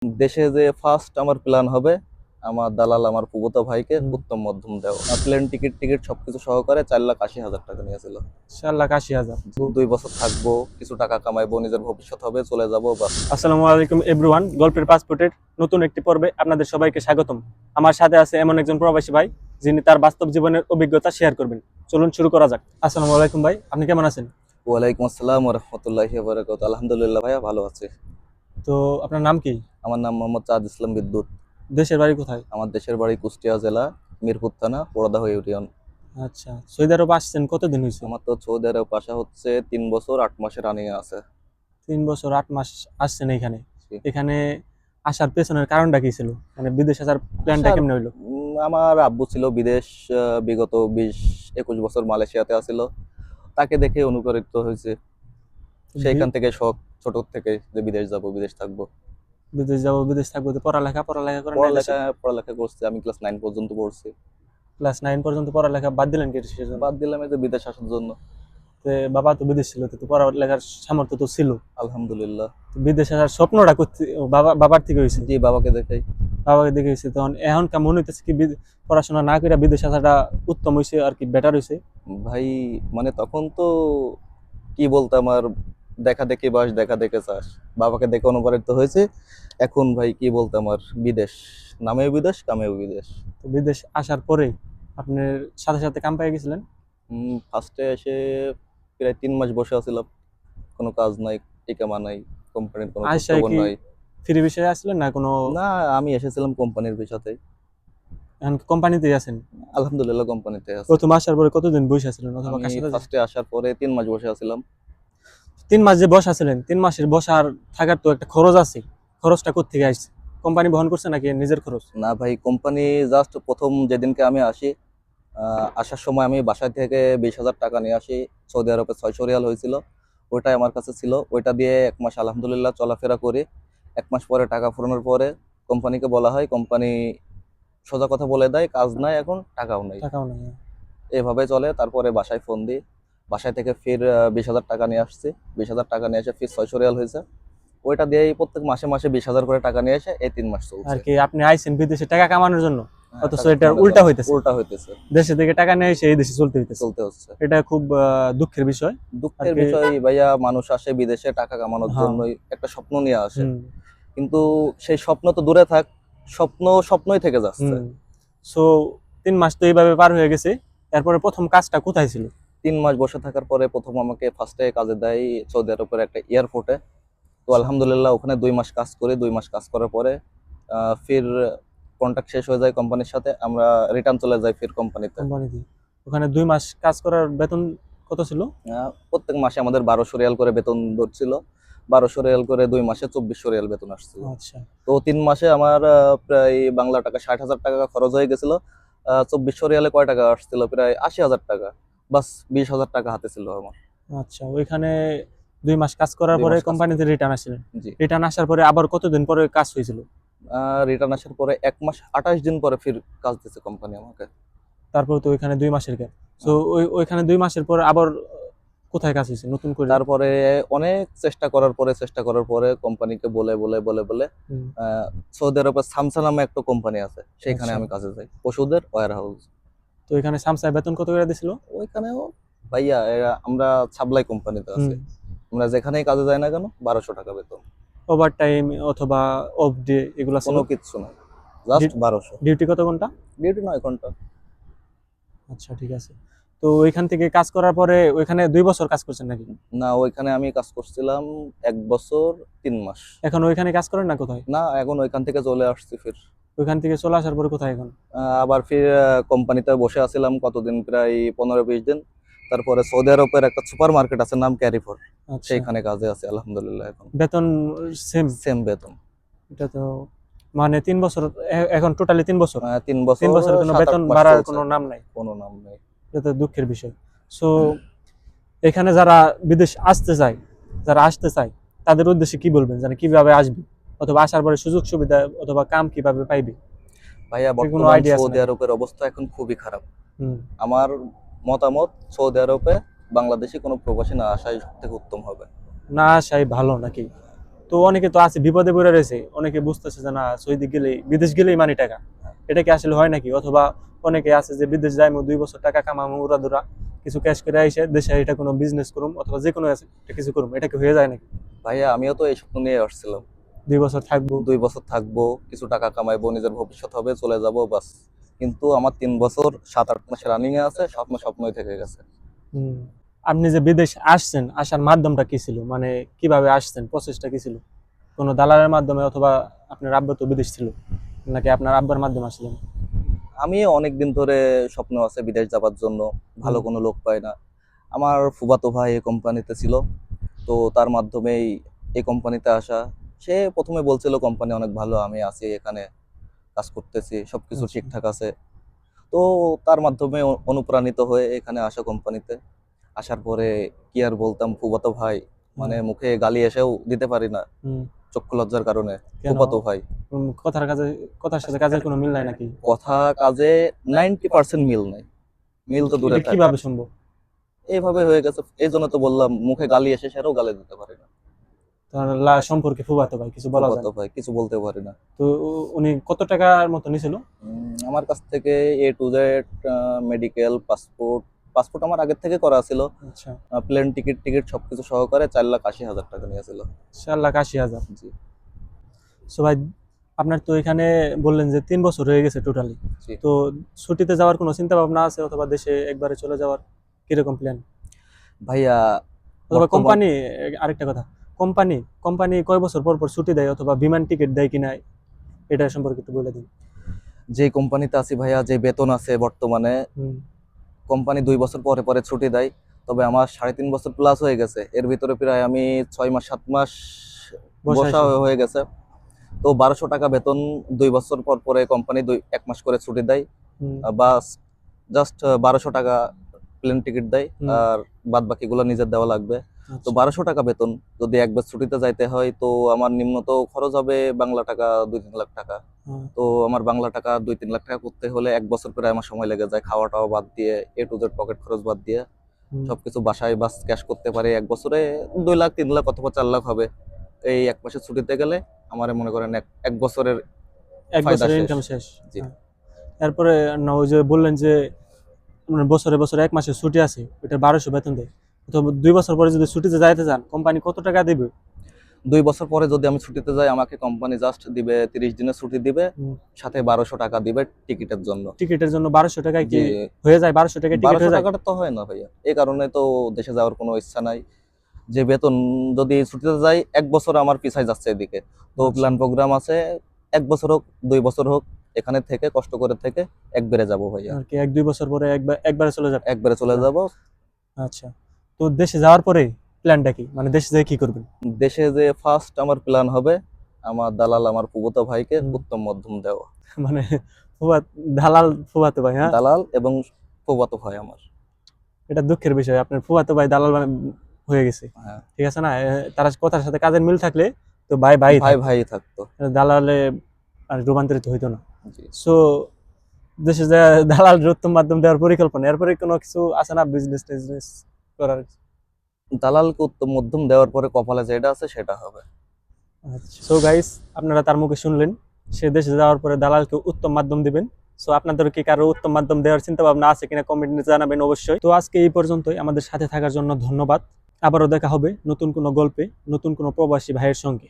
দেশে যে ফার্স্ট আমার প্ল্যান হবে, আমার দালাল আমার ফুফাতো ভাইকে হুম। উত্তম মধ্যম দেওয়া। প্লেন টিকিট টিকিট সবকিছু সহকারে 4,80,000 টাকা নিয়েছিল। 4,80,000। 2 বছর থাকবো, কিছু টাকা কামাইবো, নিজের ভবিষ্যৎ হবে, চলে যাবো বাস। আসসালামু আলাইকুম এভরিওয়ান, গল্পের পাসপোর্টের নতুন একটি পর্বে আপনাদের সবাইকে স্বাগতম। আমার সাথে আছে এমন একজন প্রবাসী ভাই যিনি তার বাস্তব জীবনের অভিজ্ঞতা শেয়ার করবেন। চলুন শুরু করা যাক। আসসালামু আলাইকুম ভাই, আপনি কেমন আছেন? ওয়ালাইকুম আসসালাম ওয়া রাহমাতুল্লাহি ওয়া বারাকাতুহু। আলহামদুলিল্লাহ ভাইয়া, ভালো আছে। তো আপনার নাম কি? আমার নাম মোহাম্মদ চাঁদ ইসলাম বিদ্যুৎ। দেশের বাড়ি কোথায়? আমার দেশের বাড়ি কুষ্টিয়া জেলা, মিরপুর থানা, পোড়াদহ ইউনিয়ন। আচ্ছা, সৌদি আরব আসছেন কতদিন হয়েছে? আমার তো সৌদি আরব আসা হচ্ছে 3 বছর 8 মাসের রানিং আছে। 3 বছর 8 মাস আসছেন এখানে। জি। এখানে আসার পেছনের কারণটা কি ছিল? মানে বিদেশ আসার প্ল্যানটা আসার কেমনে হইলো? আমার আব্বু ছিল বিদেশ, বিগত 20-21 বছর মালয়েশিয়াতে আছিল। তাকে দেখে অনুপ্রাণিত হয়েছে। সেইখান থেকে শখ, ছোট থেকে যে বিদেশ যাব, বিদেশ থাকবো। বিদেশ যাবো, বিদেশ থাকবো, তো পড়ালেখা পড়ালেখা করেন না দেশে? পড়ালেখা করছি, আমি ক্লাস 9 পর্যন্ত পড়ছি। ক্লাস 9 পর্যন্ত পড়ালেখা বাদ দিলেন কি কিসের জন্য? বাদ দিলাম এই যে বিদেশ আসার জন্য। তো বাবা তো বিদেশ ছিল, তো পড়ালেখার সামর্থ্য তো ছিল। আলহামদুলিল্লাহ। তো বিদেশ আসার স্বপ্নটা বাবার থেকে হয়েছে? জি, বাবাকে দেখাই। বাবাকে দেখে হয়েছে, তখন এখন মনে হইতেছে কি পড়াশোনা না করে বিদেশ আসাটা উত্তম হয়েছে আর কি বেটার হয়েছে? ভাই, মানে তখন তো কি বলতাম আর, দেখা দেখি বাস, দেখা দেখে চাস। বাবাকে দেখে অনুপ্রাণিত হয়েছে। এখন ভাই কি বলতাম আর, বিদেশ নামেও বিদেশ, কামেও বিদেশ। তো বিদেশ আসার পরে আপনার সাথে সাথে কাম পেয়ে গেছিলেন? ফার্স্টে এসে প্রায় 3 মাস বসে আছিলাম। কোনো কাজ নাই, টিকামা নাই, কোম্পানির কোনো খোঁজ আসায় খবর কি নাই। ফ্রি বিষয়ে আসলেন না কোনো? না, আমি এসেছিলাম কোম্পানির ভিসাতে। এখন কোম্পানিতেই আছেন? আলহামদুলিল্লাহ কোম্পানিতে আছে। প্রথম আসার পরে কতদিন বসে আছিলেন অথবা আমি কার সাথে? ফার্স্টে আসার পরে 3 মাস বসে আছিলাম। 3 মাস যে বসা ছিলেন, 3 মাসের বসার থাকার তো একটা খরচ আছে। খরচটা কোত্থেকে আসছে? কোম্পানি বহন করছে নাকি নিজের খরচ? না ভাই, কোম্পানি জাস্ট প্রথম যেদিনকে আমি আসি, আসার সময় আমি বাসায় থেকে 20,000 টাকা নিয়ে আসি। সৌদি আরবে 600 রিয়াল হয়েছিল, ওইটাই আমার কাছে ছিল। ওইটা দিয়ে 1 মাস আলহামদুলিল্লাহ চলাফেরা করি। 1 মাস পরে টাকা ফুরানোর পরে কোম্পানিকে বলা হয়, কোম্পানি সোজা কথা বলে দেয়, কাজ নাই এখন, টাকাও নাই। টাকাও নাই। এভাবে চলে। তারপরে বাসায় ফোন দিই, বাসায় থেকে ফির 20,000 টাকা নিয়ে আসছি। 20,000 টাকা নিয়ে এসে ফির 600 রিয়াল হয়েছে। ওইটা দিয়েই প্রত্যেক মাসে মাসে 20,000 করে টাকা নিয়ে এসে এই 3 মাস আর চলছে। কি আপনি আইছেন বিদেশে টাকা কামানোর জন্য, হ্যাঁ, অথচ টাকা এটার কামানোর উল্টা জন্য। হইতেছে। উল্টা হইতেছে। দেশে থেকে টাকা নিয়ে এসে এই দেশে চলতে হইতেছে। চলতে হচ্ছে। এটা খুব দুঃখের বিষয় আর দুঃখের কি। বিষয় ভাইয়া, মানুষ আসে বিদেশে টাকা কামানোর হ্যাঁ। জন্যই, একটা স্বপ্ন নিয়ে আসে। হুম। কিন্তু সেই স্বপ্ন তো দূরে থাক, স্বপ্ন স্বপ্নই থেকে যাচ্ছে। হুম। সো 3 মাস তো এইভাবে পার হয়ে গেছে। এরপরে প্রথম কাজটা কোথায় ছিল? 3 মাস বসে থাকার পরে প্রথম আমাকে ফার্স্টে কাজে দেয় সৌদি আরবের একটা এয়ারপোর্টে। তো আচ্ছা। আলহামদুলিল্লাহ ওখানে 2 মাস কাজ করি। 2 মাস কাজ করার পরে ফির কন্ট্রাক্ট শেষ হয়ে যায় কোম্পানির সাথে, আমরা রিটার্ন চলে যাই ফির কোম্পানিতে। কোম্পানিতে ওখানে 2 মাস কাজ করার বেতন কত ছিল? প্রত্যেক মাসে আমাদের 1200 রিয়াল করে বেতন ধরছিল। 1200 রিয়াল করে 2 মাসে 2400 রিয়াল বেতন আসছিল। আচ্ছা। তো 3 মাসে আমার প্রায় বাংলা টাকা 60,000 টাকা খরচ হয়ে গেছিল। 2400 রিয়ালে কয় টাকা আসছিল? প্রায় 80,000 টাকা। বাস 20,000 টাকা হাতে ছিল আমার। আচ্ছা, ওইখানে 2 মাস কাজ করার 2 পরে মাস কাজ করি। কোম্পানিতে রিটার্ন আসছিলেন? জি। রিটার্ন আসার পরে আবার কতদিন পরে কাজ হয়েছিল? রিটার্ন আসার পরে 1 মাস 28 দিন পরে ফির কাজ দিছে কোম্পানি আমাকে। তারপর তো ওইখানে 2 মাসের কাজ। তো আহ, ওইখানে 2 মাসের পর আবার কোথায় কাজ হয়েছে নতুন করে? তারপরে অনেক চেষ্টা করার পরে কোম্পানিকে বলে বলে বলে বলে হুম। আহ, সৌদি আরবে সামসা নামে একটা কোম্পানি আছে, সেইখানে আচ্ছা। আমি কাজে যাই, ওষুধের ওয়্যার হাউস। তো এখানে সামসায় বেতন কত করে দিছিল? ওইখানেও ভাইয়া, আমরা সাপ্লাই কোম্পানিতে হুম। আছি। আমরা যেখানেই কাজে যাই না কেন, 1200 টাকা বেতন। ওভার টাইম অথবা অফ ডে এগুলো ছিল? কোনো কিচ্ছু নাই, জাস্ট 1200। ডিউটি কত ঘন্টা? ডিউটি 9 ঘন্টা। আচ্ছা, ঠিক আছে। তো ওইখান থেকে কাজ করার পরে ওইখানে 2 বছর কাজ করছেন নাকি? না, ওইখানে আমি কাজ করছিলাম 1 বছর 3 মাস। এখন ওইখানে কাজ করেন না কোথায়? না, এখন ওইখান থেকে চলে আসছি ফির। ওইখান থেকে চলে আসার পরে কোথায় এখন? আবার ফির কোম্পানিতে বসে আছিলাম কতদিন, প্রায় 15-20 দিন। তারপরে সৌদি আরবের একটা সুপার মার্কেট আছে, নাম ক্যারিফোর, আচ্ছা। সেইখানে কাজে আছে আলহামদুলিল্লাহ এখন। বেতন সেম? সেম বেতন। এটা তো মানে 3 বছর, এখন টোটালি 3 বছর। 3 বছর 3 বছর কোনো 7-8 বেতন মাস বাড়ার চলছে। কোনো নাম নাই? কোনো নাম নেই। এটা তো দুঃখের বিষয়। সো এখানে যারা বিদেশ আসতে চায়, যারা আসতে চায়, তাদের উদ্দেশ্যে কি বলবেন, যেন কিভাবে আসবে অথবা আসার পরে সুযোগ সুবিধা অথবা কাম কিভাবে পাইবে? ভাইয়া, এর কোনো বর্তমান আইডিয়া আছে সৌদি নাকি? আরবের অবস্থা এখন খুবই খারাপ। হুম। আমার মতামত, সৌদি আরবে বাংলাদেশি কোনো প্রবাসী না আসাই সব থেকে উত্তম হবে। না আসাই ভালো নাকি? তো অনেকে তো আছে বিপদে পড়ে রয়েছে, অনেকে বুঝতেছে যে না সৌদি গেলেই বিদেশ গেলেই মানি টাকা, এটা কি আসলে হয় নাকি? অথবা অনেকে আছে যে বিদেশ যাই 2 বছর টাকা কামামো উড়াদুরা, কিছু ক্যাশ করে আইসে দেশে এটা কোনো বিজনেস করুম অথবা যে কোনো একটা কিছু করুম, এটা কি হয়ে যায় নাকি? ভাইয়া আমিও তো এই স্বপ্ন নিয়ে আসছিলাম, 2 বছর থাকবো। 2 বছর থাকবো, কিছু টাকা কামাইবো, নিজের ভবিষ্যৎ হবে, চলে যাব বাস। কিন্তু আমার 3 বছর 7-8 মাস রানিং এ আছে, স্বপ্ন স্বপ্নই থেকে গেছে। হুম। আপনি যে বিদেশ আসছেন, আসার মাধ্যমটা কি ছিল, মানে কিভাবে আসছেন, প্রসেসটা কি ছিল? কোনো দালালের মাধ্যমে অথবা আপনার আব্বা তো বিদেশ ছিল, নাকি আপনার আব্বার মাধ্যমে আসলেন? আমি অনেকদিন ধরে স্বপ্ন আছে বিদেশ যাবার জন্য, ভালো হুম। কোনো লোক পাই না। আমার ফুফাতো ভাই এই কোম্পানিতে ছিল, তো তার মাধ্যমেই এই কোম্পানিতে আসা। সে প্রথমে বলছিল কোম্পানি অনেক ভালো, আমি আছি এখানে, কাজ করতেছি, সবকিছু আচ্ছা। ঠিকঠাক আছে। তো তার মাধ্যমে অনুপ্রাণিত হয়ে এখানে আসা কোম্পানিতে। আসার পরে কি আর বলতাম, ফুফাতো ভাই, মানে হুম। মুখে গালি এসেও দিতে পারি না হুম। চক্ষু লজ্জার কারণে। কেন? ফুফাতো ভাই, কথার কাজে, কথার সাথে কাজের কোনো মিল নাই নাকি? কথা কাজে 90% মিল নাই, মিল তো দূরে এটা থাক। কিভাবে সম্ভব? এইভাবে হয়ে গেছে, এই জন্য তো বললাম মুখে গালি এসে সেটাও গালি দিতে পারি না। তার সম্পর্কে ফুফাতো ভাই কিছু বলা যায় ফুফাতো না? ভাই কিছু বলতে পারি না। তো উনি কত টাকার মতো নিছিল? আমার কাছ থেকে A to Z, medical, passport, passport আমার আগের থেকে করা ছিল, আচ্ছা। প্লেন টিকিট টিকিট সবকিছু সহকারে 4,80,000 টাকা নিয়েছিল। 4,80,000। জি। সো ভাই, আপনার তো এখানে বললেন যে 3 বছর হয়ে গেছে টোটালি। জি তো ছুটিতে যাওয়ার কোনো চিন্তা ভাবনা আছে অথবা দেশে একবারে চলে যাওয়ার কিরকম প্ল্যান? ভাইয়া, অথবা বর্তমান কোম্পানি, আরেকটা কথা, কোম্পানি কোম্পানি কয় বছর পর পর ছুটি দেয় অথবা বিমান টিকিট দেয় কিনা, এটা সম্পর্কে একটু বলে দিন। যে কোম্পানিতে আছি ভাইয়া, যে বেতন আছে বর্তমানে, হুম। কোম্পানি 2 বছর পরে পরে ছুটি দেয়। তবে আমার 3.5 বছর প্লাস হয়ে গেছে, এর ভিতরে প্রায় আমি 6 মাস 7 মাস বসা বসাইছে। হয়ে গেছে। তো 1200 টাকা বেতন, 2 বছর পর পরে কোম্পানি 1 মাস করে ছুটি দেয়। হুম। বাস জাস্ট 1200 টাকা প্লেন টিকিট দেয়, হুম। আর বাদ বাকিগুলো নিজের দেওয়া লাগবে। তো আচ্ছা। 1200 টাকা বেতন, যদি একবার ছুটিতে যাইতে হয় তো আমার নিম্ন তো খরচ হবে বাংলা টাকা 2-3 লাখ টাকা। হ্যাঁ। তো আমার বাংলা টাকা 2-3 লাখ টাকা করতে হলে 1 বছর প্রায় আমার সময় লেগে যায়, খাওয়া টাওয়া বাদ দিয়ে, A to Z পকেট খরচ বাদ দিয়ে হুম। সবকিছু বাসায় বাস ক্যাশ করতে পারে 1 বছরে 2 লাখ 3 লাখ অথবা 4 লাখ হবে। এই 1 মাসের ছুটিতে গেলে আমার মনে করেন এক বছরের এক ফায়দা বছরের শেষ। ইনকাম শেষ। জি। হ্যাঁ। এরপরে না, ওই যে বললেন যে আপনার বছরে বছরে 1 মাসের ছুটি আছে, ওটা 1200 বেতন দেয়। তো 2 বছর পরে যদি ছুটিতে যাইতে চান, কোম্পানি কত টাকা দিবে? 2 বছর পরে যদি আমি ছুটিতে যাই, আমাকে কোম্পানি জাস্ট দিবে 30 দিনের ছুটি দিবে, সাথে 1200 টাকা দিবে টিকিটের জন্য। টিকিটের জন্য 1200 টাকায় কি যে হয়ে যায়? 1200 টাকায় টিকিট বারোশো হয়ে যায়? টাকাটা তো হয় না ভাইয়া, এই কারণে তো দেশে যাওয়ার কোনো ইচ্ছা নাই। যে বেতন, যদি ছুটিতে যাই 1 বছর আমার পিছায় যাচ্ছে এদিকে। তো আচ্ছা। প্ল্যান প্রোগ্রাম আছে, 1 বছর হোক 2 বছর হোক, এখানে থেকে কষ্ট করে থেকে একবারে যাব ভাইয়া, আর কি 1-2 বছর পরে একবারে চলে যাবে? একবারে চলে যাব। আচ্ছা। তো দেশে যাওয়ার পরে প্ল্যানটা কি, মানে দেশে যেয়ে কি করবেন? দেশে যে ফার্স্ট আমার প্ল্যান হবে, আমার দালাল আমার ফুফাতো ভাইকে হুম। উত্তম মধ্যম দেওয়া। মানে ফুফা, দালাল ফুফাতো ভাই, হ্যাঁ? দালাল এবং ফুফাতো ভাই আমার। এটা দুঃখের বিষয়, আপনার ফুফাতো ভাই দালাল হয়ে গেছে। হ্যাঁ, ঠিক আছে না? তারা কথার সাথে কাজের মিল থাকলে তো ভাই ভাই ভাই থাকতো, ভাই থাকতো। দালালে আর রূপান্তরিত হইতো না। জি। সো দেশে যে দালাল উত্তম মাধ্যম দেওয়ার পরিকল্পনা, এরপরে কোনো কিছু আছে না বিজনেস টিজনেস করার? দালালকে উত্তম মধ্যম দেওয়ার পরে কপালে যেটা আছে সেটা হবে। আচ্ছা। সো গাইস, আপনারা তার মুখে শুনলেন, সে দেশে যাওয়ার পরে দালালকে উত্তম মাধ্যম দিবেন। সো আপনাদের কি কারো উত্তম মাধ্যম দেওয়ার চিন্তা ভাবনা আছে কিনা কমেন্টে জানাবেন অবশ্যই। তো আজকে এই পর্যন্তই, আমাদের সাথে থাকার জন্য ধন্যবাদ। আবারও দেখা হবে নতুন কোনো গল্পে, নতুন কোনো প্রবাসী ভাইয়ের সঙ্গে।